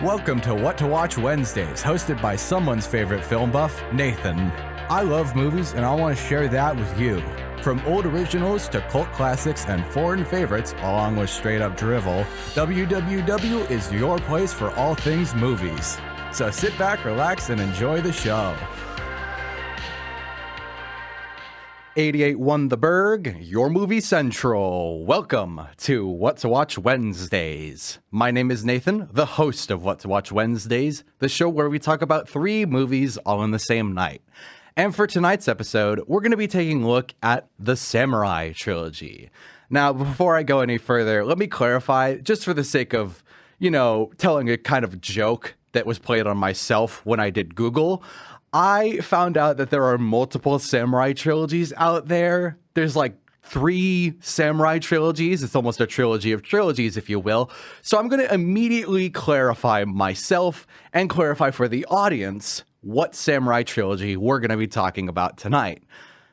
Welcome to What to Watch Wednesdays, hosted by someone's favorite film buff, Nathan. I love movies and I want to share that with you. From old originals to cult classics and foreign favorites, along with straight up drivel, WWW is your place for all things movies. So sit back, relax, and enjoy the show. 88.1 The Burg, your movie central. Welcome to What to Watch Wednesdays. My name is Nathan, the host of What to Watch Wednesdays, the show where we talk about 3 movies all in the same night. And for tonight's episode, we're going to be taking a look at the Samurai Trilogy. Now, before I go any further, let me clarify, just for the sake of, telling a kind of joke that was played on myself when I did Google, I found out that there are multiple samurai trilogies out there. There's like 3 samurai trilogies. It's almost a trilogy of trilogies, if you will. So I'm going to immediately clarify myself and clarify for the audience what samurai trilogy we're going to be talking about tonight.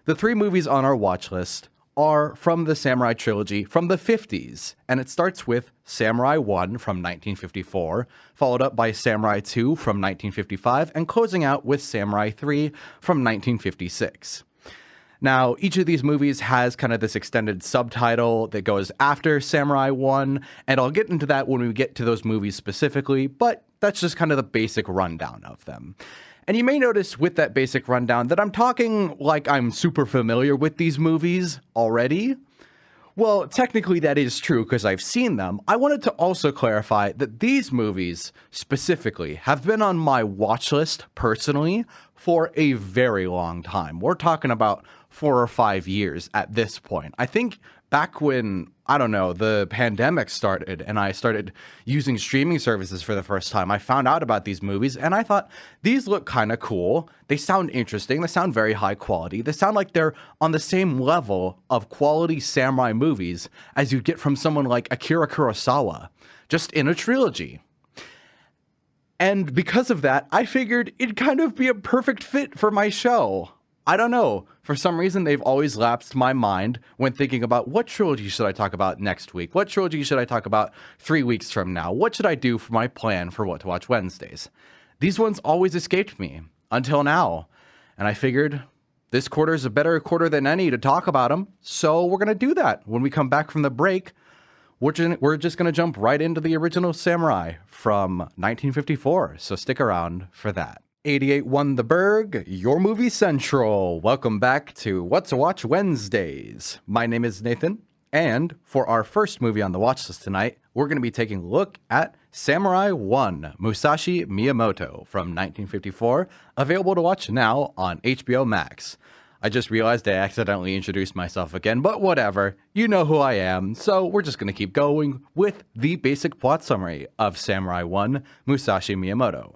The 3 movies on our watch list are from the samurai trilogy from the 50s, and it starts with Samurai 1 from 1954, followed up by Samurai 2 from 1955, and closing out with Samurai 3 from 1956. Now, each of these movies has kind of this extended subtitle that goes after Samurai 1, and I'll get into that when we get to those movies specifically, but that's just kind of the basic rundown of them. And you may notice with that basic rundown that I'm talking like I'm super familiar with these movies already. Well, technically that is true because I've seen them. I wanted to also clarify that these movies specifically have been on my watch list personally for a very long time. We're talking about 4 or 5 years at this point. I think back when, the pandemic started and I started using streaming services for the first time, I found out about these movies and I thought, these look kind of cool. They sound interesting. They sound very high quality. They sound like they're on the same level of quality samurai movies as you'd get from someone like Akira Kurosawa, just in a trilogy. And because of that, I figured it'd kind of be a perfect fit for my show. I don't know. For some reason, they've always lapsed my mind when thinking about what trilogy should I talk about next week? What trilogy should I talk about 3 weeks from now? What should I do for my plan for What to Watch Wednesdays? These ones always escaped me until now. And I figured this quarter is a better quarter than any to talk about them. So we're going to do that. When we come back from the break, we're just going to jump right into the original Samurai from 1954. So stick around for that. 88.1 The Burg, your movie central. Welcome back to What to Watch Wednesdays. My name is Nathan, and for our first movie on the watch list tonight, we're going to be taking a look at Samurai 1, Musashi Miyamoto from 1954, available to watch now on HBO Max. I just realized I accidentally introduced myself again, but whatever. You know who I am, so we're just going to keep going with the basic plot summary of Samurai 1, Musashi Miyamoto.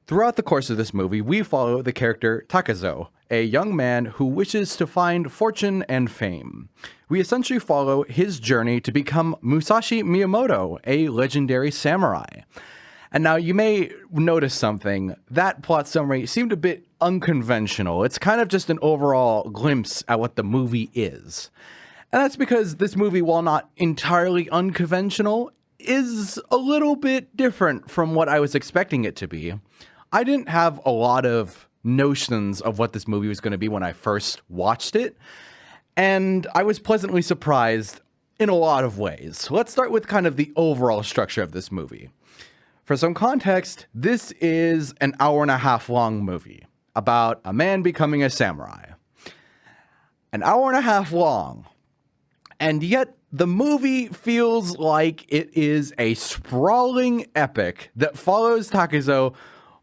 Throughout the course of this movie, we follow the character Takazo, a young man who wishes to find fortune and fame. We essentially follow his journey to become Musashi Miyamoto, a legendary samurai. And now you may notice something. That plot summary seemed a bit unconventional. It's kind of just an overall glimpse at what the movie is. And that's because this movie, while not entirely unconventional, is a little bit different from what I was expecting it to be. I didn't have a lot of notions of what this movie was going to be when I first watched it, and I was pleasantly surprised in a lot of ways. So let's start with kind of the overall structure of this movie. For some context, this is an hour-and-a-half long movie about a man becoming a samurai. An hour-and-a-half long, and yet the movie feels like it is a sprawling epic that follows Takazo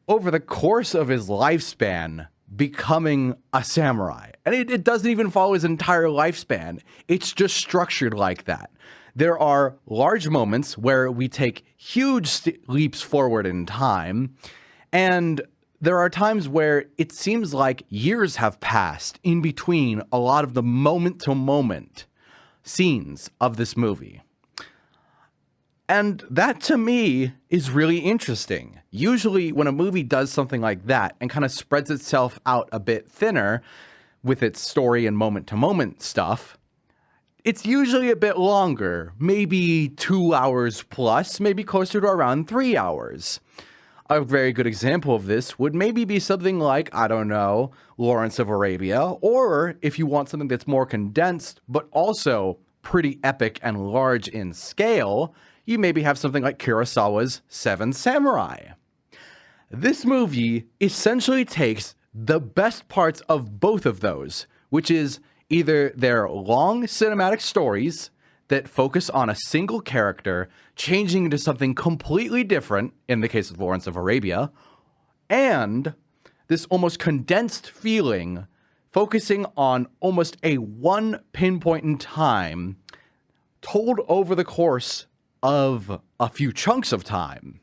over the course of his lifespan becoming a samurai. And it doesn't even follow his entire lifespan. It's just structured like that. There are large moments where we take huge leaps forward in time, and there are times where it seems like years have passed in between a lot of the moment-to-moment scenes of this movie. And that, to me, is really interesting. Usually, when a movie does something like that and kind of spreads itself out a bit thinner with its story and moment-to-moment stuff, it's usually a bit longer, maybe 2 hours plus, maybe closer to around 3 hours. A very good example of this would maybe be something like, I don't know, Lawrence of Arabia, or if you want something that's more condensed, but also pretty epic and large in scale, you maybe have something like Kurosawa's Seven Samurai. This movie essentially takes the best parts of both of those, which is either their long cinematic stories that focus on a single character changing into something completely different, in the case of Lawrence of Arabia, and this almost condensed feeling focusing on almost a one pinpoint in time told over the course of a few chunks of time,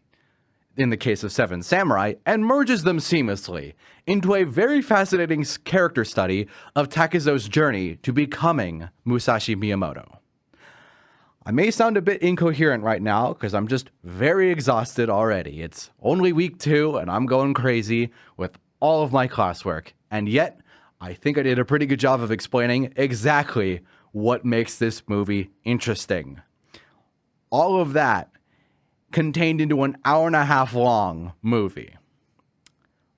in the case of Seven Samurai, and merges them seamlessly into a very fascinating character study of Takezo's journey to becoming Musashi Miyamoto. I may sound a bit incoherent right now because I'm just very exhausted already. It's only week 2 and I'm going crazy with all of my classwork, and yet I think I did a pretty good job of explaining exactly what makes this movie interesting. All of that contained into an hour-and-a-half long movie.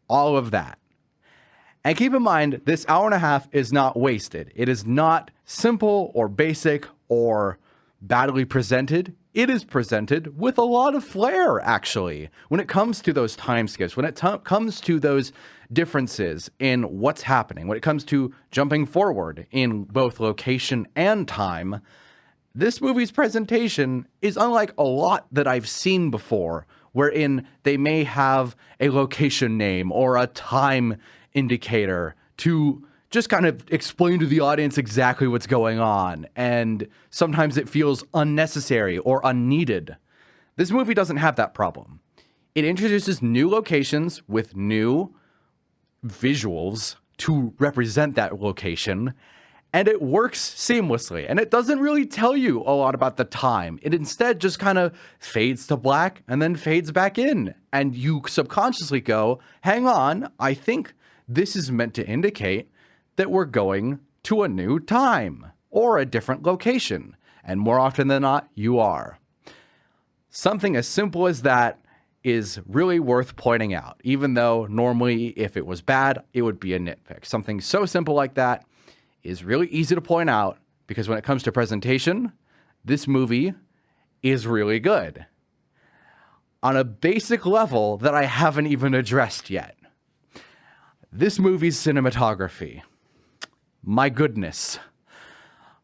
All of that. And keep in mind, this hour-and-a-half is not wasted. It is not simple or basic or badly presented. It is presented with a lot of flair, actually, when it comes to those time skips, when it comes to those differences in what's happening, when it comes to jumping forward in both location and time. This movie's presentation is unlike a lot that I've seen before, wherein they may have a location name or a time indicator to just kind of explain to the audience exactly what's going on, and sometimes it feels unnecessary or unneeded. This movie doesn't have that problem. It introduces new locations with new visuals to represent that location, and it works seamlessly, and it doesn't really tell you a lot about the time. It instead just kind of fades to black and then fades back in, and you subconsciously go, hang on, I think this is meant to indicate that we're going to a new time or a different location, and more often than not, you are. Something as simple as that is really worth pointing out, even though normally if it was bad, it would be a nitpick. Something so simple like that is really easy to point out because when it comes to presentation, this movie is really good on a basic level that I haven't even addressed yet. This movie's cinematography. My goodness.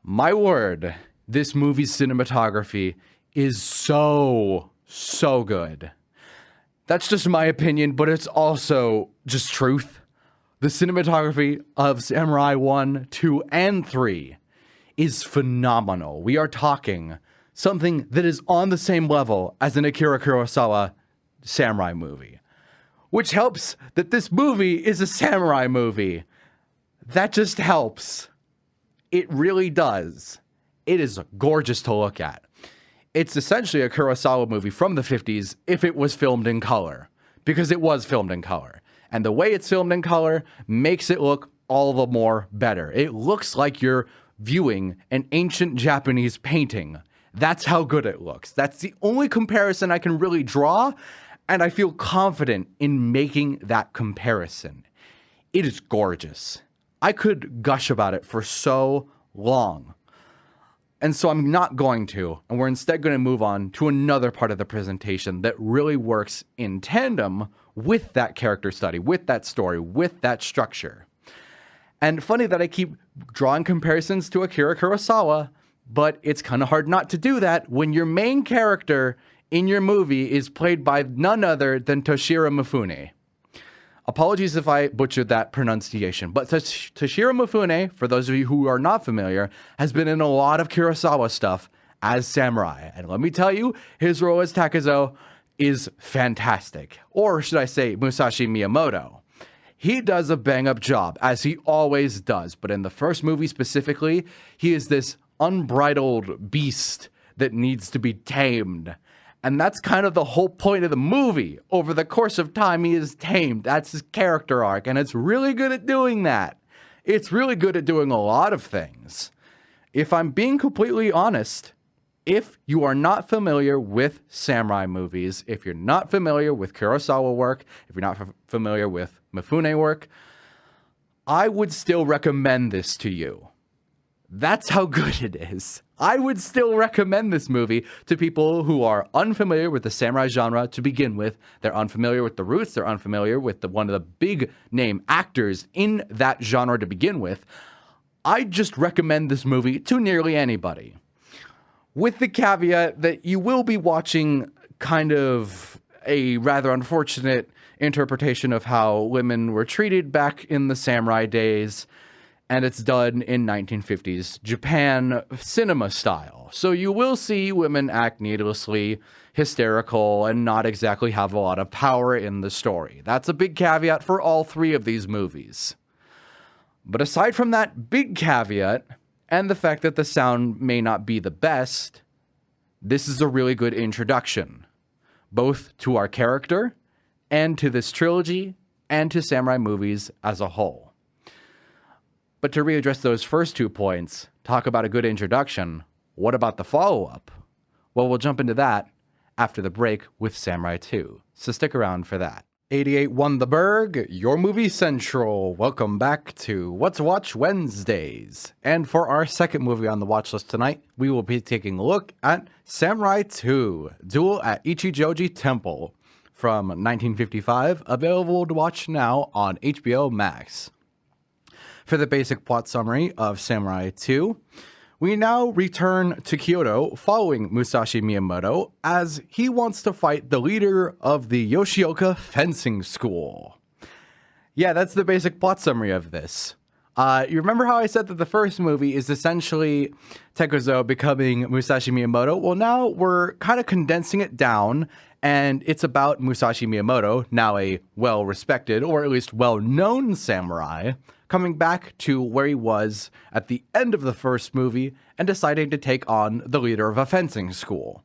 My word, this movie's cinematography is so good. That's just my opinion, but it's also just truth. The cinematography of Samurai 1, 2, and 3 is phenomenal. We are talking something that is on the same level as an Akira Kurosawa samurai movie, which helps that this movie is a samurai movie. That just helps. It really does. It is gorgeous to look at. It's essentially a Kurosawa movie from the 50s if it was filmed in color, because it was filmed in color. And the way it's filmed in color makes it look all the more better. It looks like you're viewing an ancient Japanese painting. That's how good it looks. That's the only comparison I can really draw, and I feel confident in making that comparison. It is gorgeous. I could gush about it for so long. And so I'm not going to, and we're instead going to move on to another part of the presentation that really works in tandem with that character study, with that story, with that structure. And funny that I keep drawing comparisons to Akira Kurosawa, but it's kind of hard not to do that when your main character in your movie is played by none other than Toshiro Mifune. Apologies if I butchered that pronunciation, but Toshiro Mifune, for those of you who are not familiar, has been in a lot of Kurosawa stuff as samurai. And let me tell you, his role as Takezo is fantastic. Or should I say Musashi Miyamoto. He does a bang-up job, as he always does. But in the first movie specifically, he is this unbridled beast that needs to be tamed. And that's kind of the whole point of the movie. Over the course of time, he is tamed. That's his character arc, and it's really good at doing that. It's really good at doing a lot of things. If I'm being completely honest, if you are not familiar with samurai movies, if you're not familiar with Kurosawa work, if you're not familiar with Mifune work, I would still recommend this to you. That's how good it is. I would still recommend this movie to people who are unfamiliar with the samurai genre to begin with. They're unfamiliar with the roots. They're unfamiliar with one of the big name actors in that genre to begin with. I just recommend this movie to nearly anybody. With the caveat that you will be watching kind of a rather unfortunate interpretation of how women were treated back in the samurai days, and it's done in 1950s Japan cinema style. So you will see women act needlessly hysterical and not exactly have a lot of power in the story. That's a big caveat for all three of these movies. But aside from that big caveat, and the fact that the sound may not be the best, this is a really good introduction, both to our character and to this trilogy and to samurai movies as a whole. But to readdress those first 2 points, talk about a good introduction, what about the follow-up? Well, we'll jump into that after the break with Samurai 2, so stick around for that. 88 won the Burg, your movie central. Welcome back to What to Watch Wednesdays. And for our second movie on the watch list tonight, we will be taking a look at Samurai 2, Duel at Ichijoji Temple from 1955, available to watch now on HBO Max. For the basic plot summary of Samurai 2, we now return to Kyoto following Musashi Miyamoto as he wants to fight the leader of the Yoshioka fencing school. Yeah, that's the basic plot summary of this. You remember how I said that the first movie is essentially Tekuzo becoming Musashi Miyamoto? Well, now we're kind of condensing it down, and it's about Musashi Miyamoto, now a well-respected, or at least well-known samurai, coming back to where he was at the end of the first movie and deciding to take on the leader of a fencing school.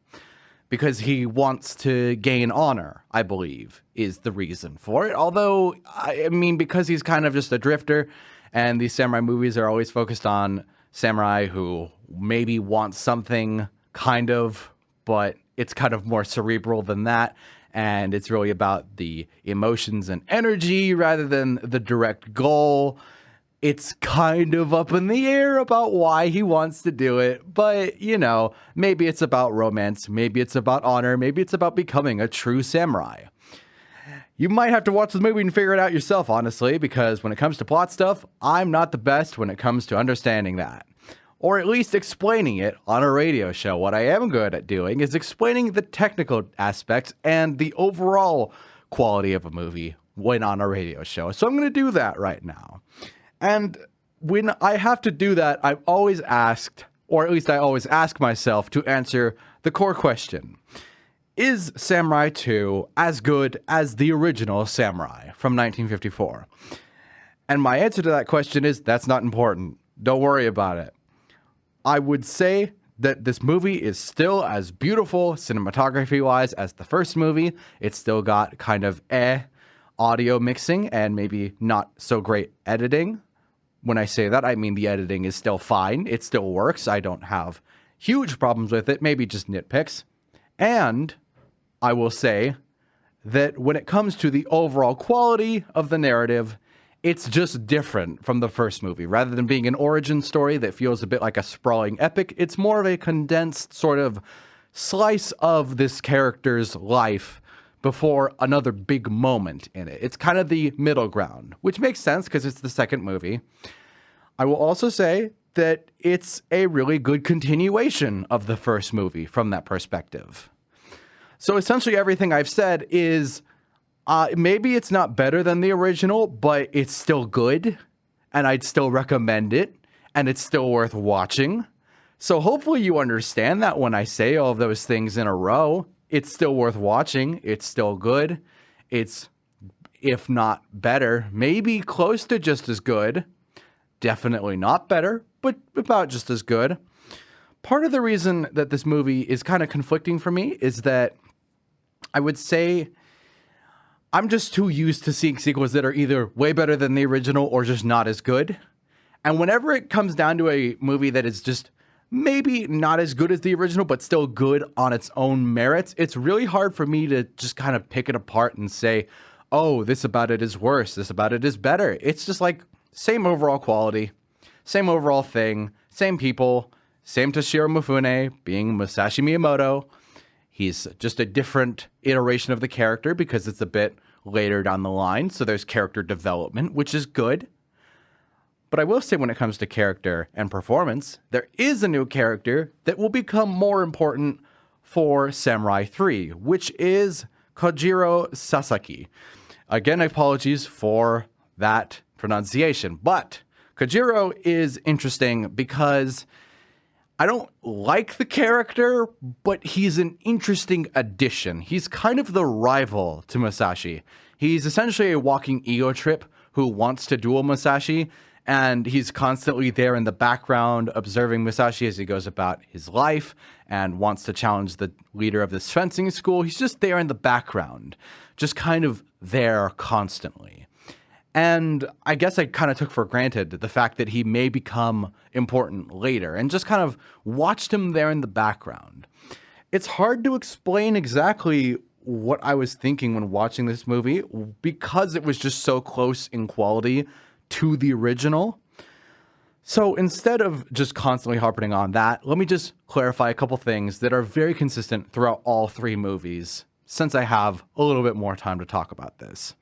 Because he wants to gain honor, I believe, is the reason for it. Although, I mean, because he's kind of just a drifter, and these samurai movies are always focused on samurai who maybe want something, kind of, but it's kind of more cerebral than that. And it's really about the emotions and energy rather than the direct goal. It's kind of up in the air about why he wants to do it, but, you know, maybe it's about romance, maybe it's about honor, maybe it's about becoming a true samurai. You might have to watch the movie and figure it out yourself, honestly, because when it comes to plot stuff, I'm not the best when it comes to understanding that. Or at least explaining it on a radio show. What I am good at doing is explaining the technical aspects and the overall quality of a movie when on a radio show. So I'm going to do that right now. And when I have to do that, I've always asked, or at least I always ask myself to answer the core question. Is Samurai 2 as good as the original Samurai from 1954? And my answer to that question is, that's not important. Don't worry about it. I would say that this movie is still as beautiful cinematography-wise as the first movie. It's still got kind of audio mixing and maybe not so great editing. When I say that, I mean the editing is still fine. It still works. I don't have huge problems with it, maybe just nitpicks. And I will say that when it comes to the overall quality of the narrative, it's just different from the first movie. Rather than being an origin story that feels a bit like a sprawling epic, it's more of a condensed sort of slice of this character's life before another big moment in it. It's kind of the middle ground, which makes sense because it's the second movie. I will also say that it's a really good continuation of the first movie from that perspective. So essentially everything I've said is maybe it's not better than the original, but it's still good, and I'd still recommend it, and it's still worth watching. So hopefully you understand that when I say all of those things in a row. It's still worth watching. It's still good. It's, if not better, maybe close to just as good. Definitely not better, but about just as good. Part of the reason that this movie is kind of conflicting for me is that I would say I'm just too used to seeing sequels that are either way better than the original or just not as good. And whenever it comes down to a movie that is just maybe not as good as the original, but still good on its own merits. It's really hard for me to just kind of pick it apart and say, oh, this about it is worse, this about it is better. It's just like same overall quality, same overall thing, same people, same Toshiro Mifune being Musashi Miyamoto. He's just a different iteration of the character because it's a bit later down the line, so there's character development, which is good. But I will say when it comes to character and performance, there is a new character that will become more important for Samurai 3, which is Kojiro Sasaki. Again, apologies for that pronunciation, but Kojiro is interesting because I don't like the character, but he's an interesting addition. He's kind of the rival to Musashi. He's essentially a walking ego trip who wants to duel Musashi, and he's constantly there in the background observing Musashi as he goes about his life and wants to challenge the leader of this fencing school. He's just there in the background, just kind of there constantly. And I guess I kind of took for granted the fact that he may become important later and just kind of watched him there in the background. It's hard to explain exactly what I was thinking when watching this movie because it was just so close in quality to the original. So instead of just constantly harping on that, let me just clarify a couple things that are very consistent throughout all three movies, since I have a little bit more time to talk about this.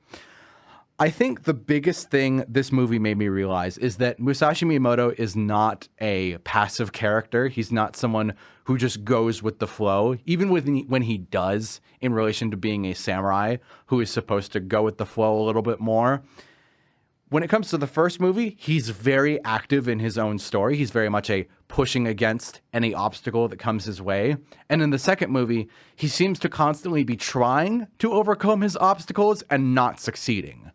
I think the biggest thing this movie made me realize is that Musashi Miyamoto is not a passive character. He's not someone who just goes with the flow, even when he does in relation to being a samurai who is supposed to go with the flow a little bit more. When it comes to the first movie, he's very active in his own story. He's very much a pushing against any obstacle that comes his way. And in the second movie, he seems to constantly be trying to overcome his obstacles and not succeeding.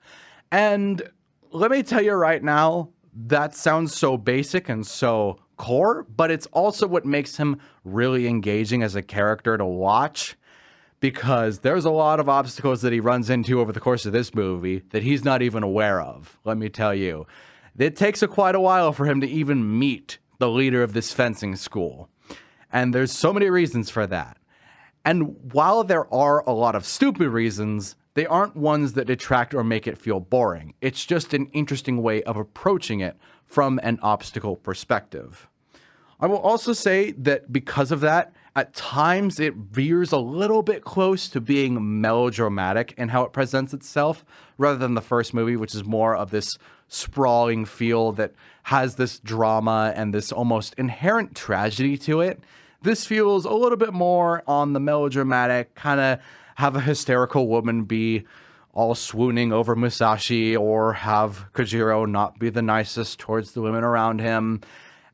And let me tell you right now, that sounds so basic and so core, but it's also what makes him really engaging as a character to watch. Because there's a lot of obstacles that he runs into over the course of this movie that he's not even aware of, let me tell you. It takes quite a while for him to even meet the leader of this fencing school. And there's so many reasons for that. And while there are a lot of stupid reasons, they aren't ones that detract or make it feel boring. It's just an interesting way of approaching it from an obstacle perspective. I will also say that because of that, at times it veers a little bit close to being melodramatic in how it presents itself, rather than the first movie, which is more of this sprawling feel that has this drama and this almost inherent tragedy to it. This feels a little bit more on the melodramatic, kind of have a hysterical woman be all swooning over Musashi, or have Kojiro not be the nicest towards the women around him.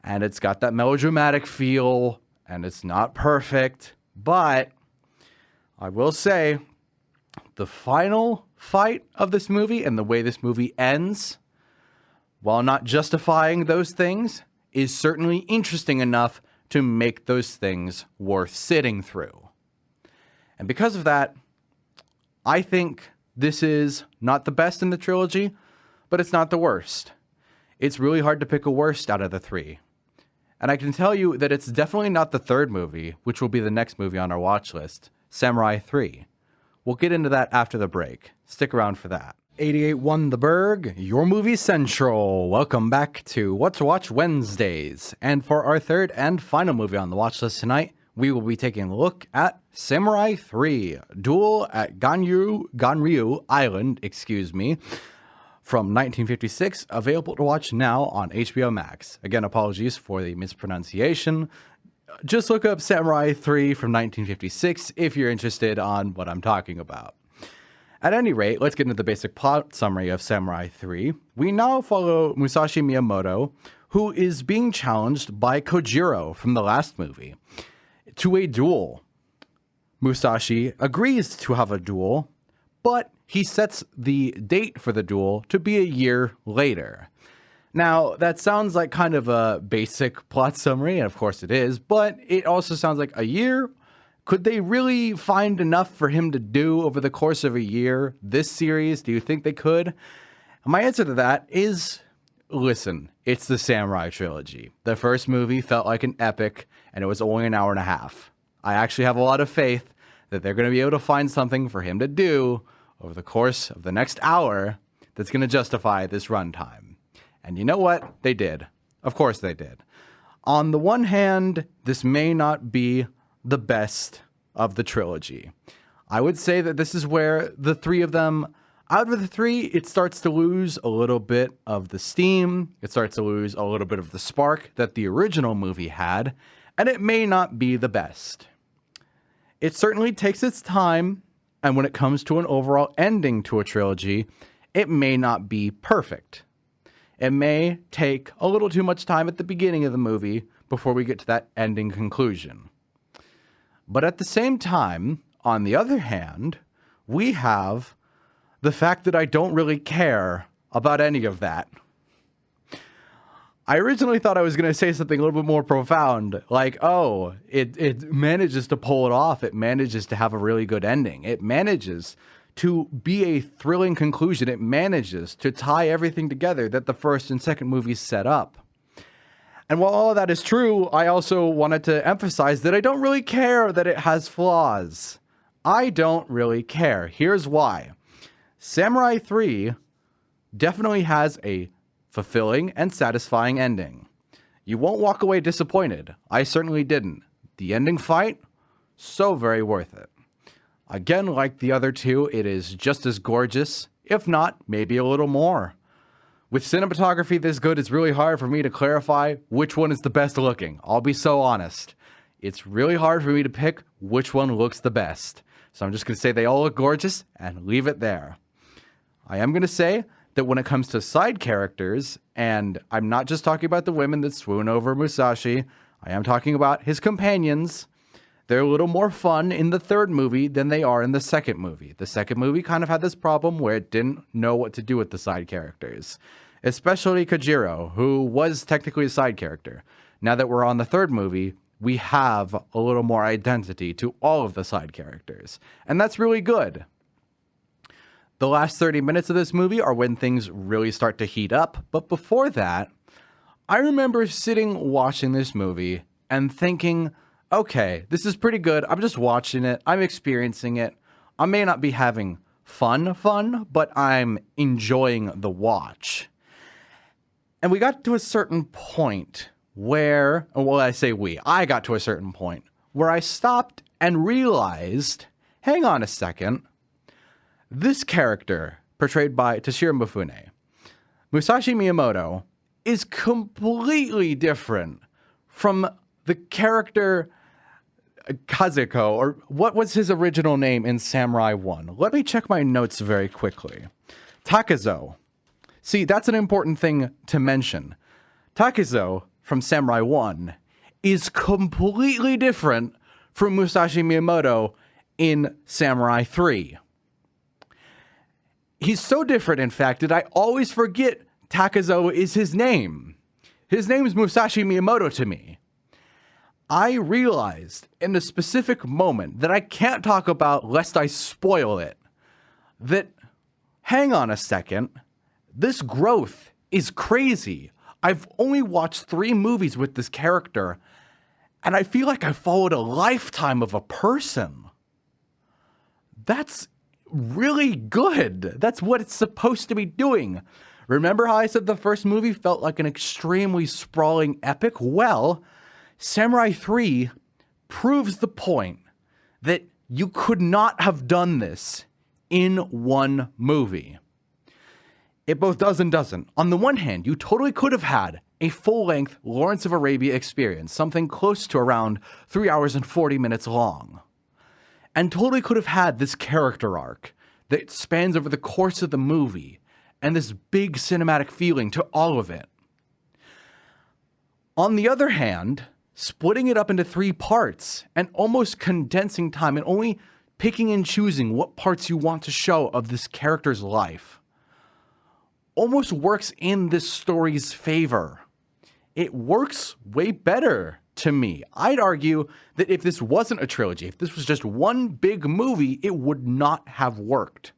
And it's got that melodramatic feel, and it's not perfect, but I will say the final fight of this movie and the way this movie ends, while not justifying those things, is certainly interesting enough to make those things worth sitting through. And because of that, I think this is not the best in the trilogy, but it's not the worst. It's really hard to pick a worst out of the three. And I can tell you that it's definitely not the third movie, which will be the next movie on our watch list, Samurai 3. We'll get into that after the break. Stick around for that. 88 won the Burg, your movie central. Welcome back to What to Watch Wednesdays. And for our third and final movie on the watch list tonight, we will be taking a look at Samurai 3, Duel at Ganryu Island, from 1956, available to watch now on HBO Max. Again, apologies for the mispronunciation. Just look up Samurai 3 from 1956 if you're interested on what I'm talking about. At any rate, let's get into the basic plot summary of Samurai 3. We now follow Musashi Miyamoto, who is being challenged by Kojiro from the last movie to a duel. Musashi agrees to have a duel, but he sets the date for the duel to be a year later. Now, that sounds like kind of a basic plot summary, and of course it is, but it also sounds like a year. Could they really find enough for him to do over the course of a year this series? Do you think they could? My answer to that is listen, it's the Samurai Trilogy. The first movie felt like an epic, and it was only an hour and a half. I actually have a lot of faith that they're going to be able to find something for him to do over the course of the next hour that's going to justify this runtime. And you know what? They did. Of course they did. On the one hand, this may not be the best of the trilogy. I would say that this is where the three of them, out of the three, it starts to lose a little bit of the steam. It starts to lose a little bit of the spark that the original movie had, and it may not be the best. It certainly takes its time, and when it comes to an overall ending to a trilogy, it may not be perfect. It may take a little too much time at the beginning of the movie before we get to that ending conclusion. But at the same time, on the other hand, we have the fact that I don't really care about any of that. I originally thought I was going to say something a little bit more profound, like, oh, it manages to pull it off. It manages to have a really good ending. It manages to be a thrilling conclusion. It manages to tie everything together that the first and second movies set up. And while all of that is true, I also wanted to emphasize that I don't really care that it has flaws. I don't really care. Here's why. Samurai 3 definitely has a fulfilling and satisfying ending. You won't walk away disappointed. I certainly didn't. The ending fight, so very worth it. Again, like the other two, it is just as gorgeous, if not, maybe a little more. With cinematography this good, it's really hard for me to clarify which one is the best looking. I'll be so honest. It's really hard for me to pick which one looks the best. So I'm just going to say they all look gorgeous and leave it there. I am going to say that when it comes to side characters, and I'm not just talking about the women that swoon over Musashi, I am talking about his companions. They're a little more fun in the third movie than they are in the second movie. The second movie kind of had this problem where it didn't know what to do with the side characters, especially Kojiro, who was technically a side character. Now that we're on the third movie, we have a little more identity to all of the side characters, and that's really good. The last 30 minutes of this movie are when things really start to heat up, but before that, I remember sitting watching this movie and thinking, okay, this is pretty good. I'm just watching it. I'm experiencing it. I may not be having fun, but I'm enjoying the watch. And we got to a certain point where, well, I got to a certain point where I stopped and realized, hang on a second, this character, portrayed by Toshiro Mifune, Musashi Miyamoto, is completely different from the character Kazuko, or what was his original name in Samurai 1? Let me check my notes very quickly. Takezo. See, that's an important thing to mention. Takezo from Samurai 1 is completely different from Musashi Miyamoto in Samurai 3. He's so different, in fact, that I always forget Takezo is his name. His name is Musashi Miyamoto to me. I realized in a specific moment that I can't talk about lest I spoil it, that, hang on a second, this growth is crazy. I've only watched 3 movies with this character, and I feel like I followed a lifetime of a person. That's really good. That's what it's supposed to be doing. Remember how I said the first movie felt like an extremely sprawling epic? Well, Samurai 3 proves the point that you could not have done this in one movie. It both does and doesn't. On the one hand, you totally could have had a full-length Lawrence of Arabia experience, something close to around 3 hours and 40 minutes long, and totally could have had this character arc that spans over the course of the movie and this big cinematic feeling to all of it. On the other hand, splitting it up into 3 parts and almost condensing time and only picking and choosing what parts you want to show of this character's life almost works in this story's favor. It works way better to me. I'd argue that if this wasn't a trilogy, if this was just one big movie, it would not have worked.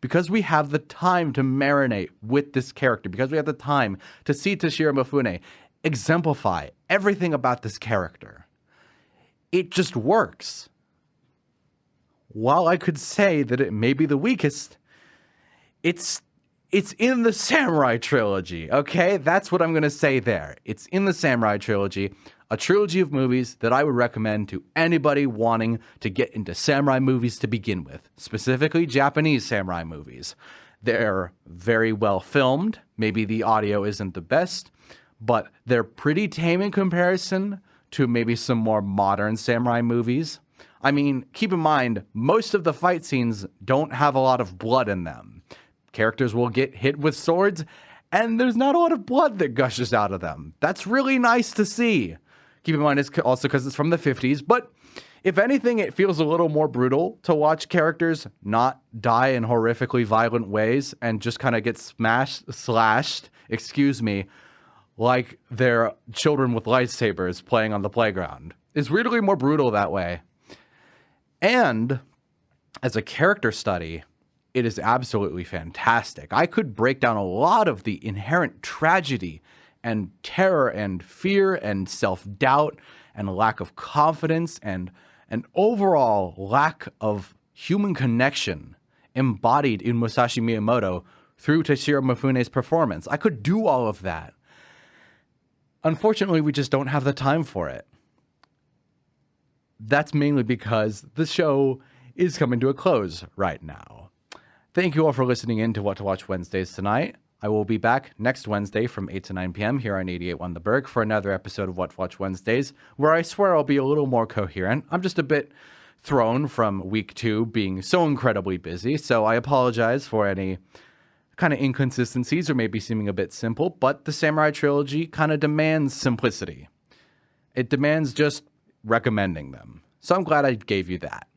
because we have the time to marinate with this character, because we have the time to see Toshiro Mifune exemplify everything about this character. It just works. While I could say that it may be the weakest, it's in the Samurai Trilogy, okay? That's what I'm going to say there. It's in the Samurai Trilogy, a trilogy of movies that I would recommend to anybody wanting to get into samurai movies to begin with, specifically Japanese samurai movies. They're very well filmed. Maybe the audio isn't the best, but they're pretty tame in comparison to maybe some more modern samurai movies. I mean, keep in mind, most of the fight scenes don't have a lot of blood in them. Characters will get hit with swords, and there's not a lot of blood that gushes out of them. That's really nice to see. Keep in mind, it's also because it's from the 50s, but if anything, it feels a little more brutal to watch characters not die in horrifically violent ways and just kind of get slashed, like they're children with lightsabers playing on the playground. It's weirdly more brutal that way. And as a character study, it is absolutely fantastic. I could break down a lot of the inherent tragedy and terror and fear and self-doubt and lack of confidence and an overall lack of human connection embodied in Musashi Miyamoto through Toshiro Mifune's performance. I could do all of that. Unfortunately, we just don't have the time for it. That's mainly because the show is coming to a close right now. Thank you all for listening in to What to Watch Wednesdays tonight. I will be back next Wednesday from 8 to 9 p.m. here on 88.1 The Burg for another episode of What to Watch Wednesdays, where I swear I'll be a little more coherent. I'm just a bit thrown from week 2 being so incredibly busy, so I apologize for any kind of inconsistencies or maybe seeming a bit simple, but the Samurai Trilogy kind of demands simplicity. It demands just recommending them. So I'm glad I gave you that.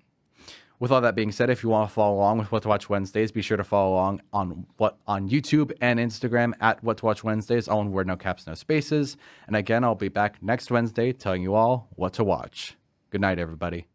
With all that being said, if you want to follow along with What to Watch Wednesdays, be sure to follow along on YouTube and Instagram at What to Watch Wednesdays, all in word, no caps, no spaces. And again, I'll be back next Wednesday telling you all what to watch. Good night, everybody.